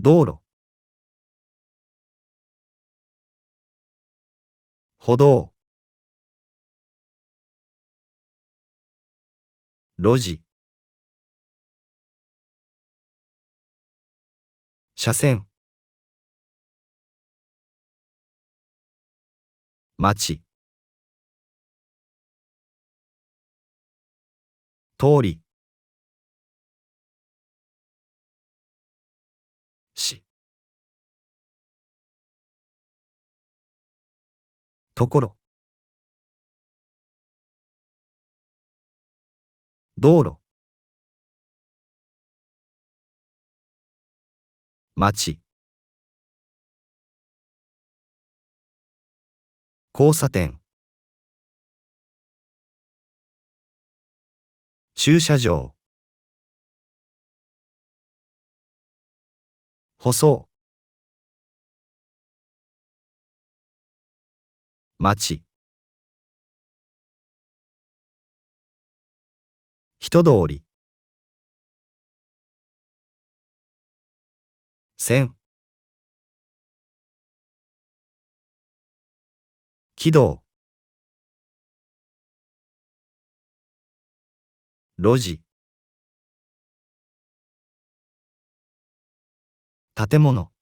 道路、歩道、路地、車線、町、通り、市、ところ、道路、町、交差点、駐車場、舗装、町、人通り、線、軌道、路地、建物、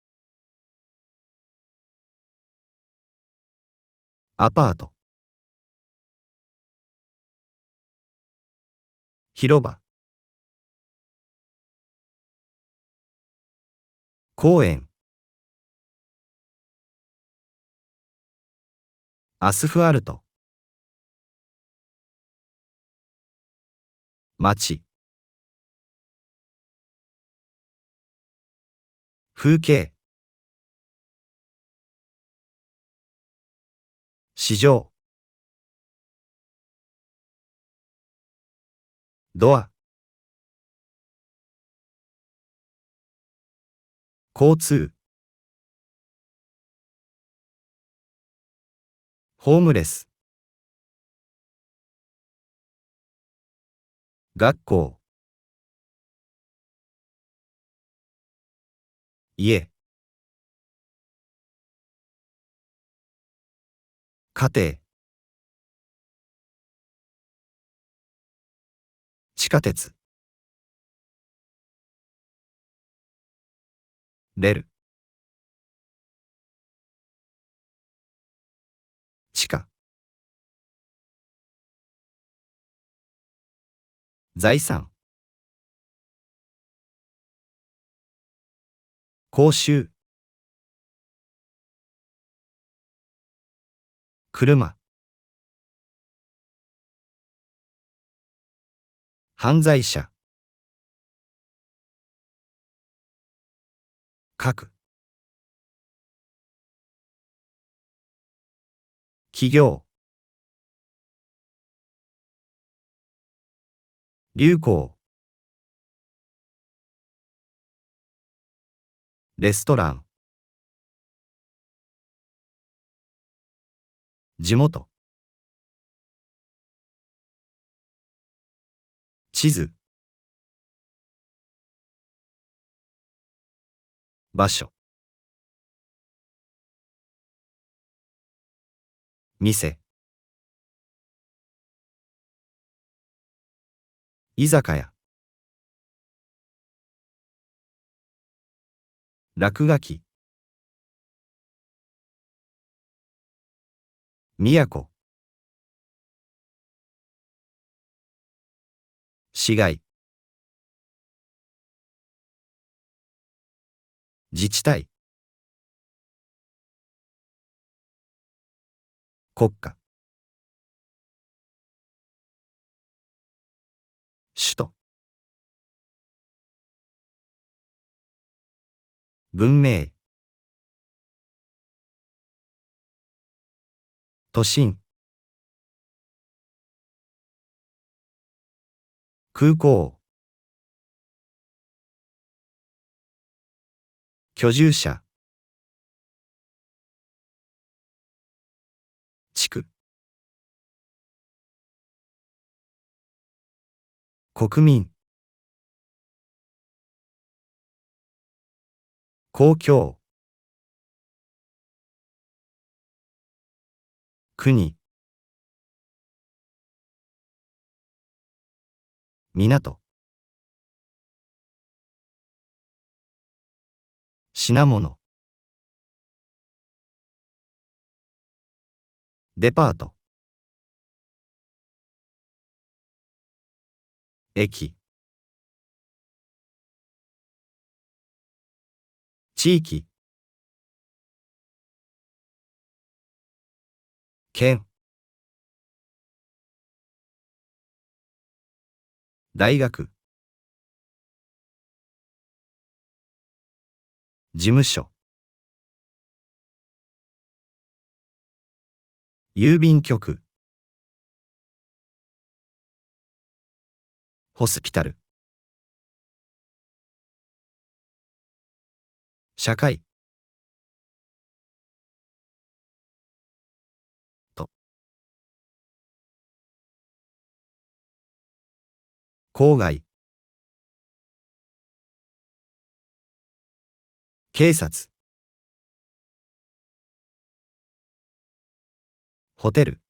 アパート、広場、公園、アスファルト、街、風景、市場、ドア、交通、ホームレス、学校、家、家庭、地下鉄、レル、地下、財産、公衆、車、犯罪者、核、企業、流行、レストラン、地元、地図、場所、店、居酒屋、落書き、都、市街、自治体、国家、首都、文明、都心、空港、居住者、地区、国民、公共、国、港、品物、デパート、駅、地域、県、大学、事務所、郵便局、ホスピタル、社会、と、郊外、警察、ホテル、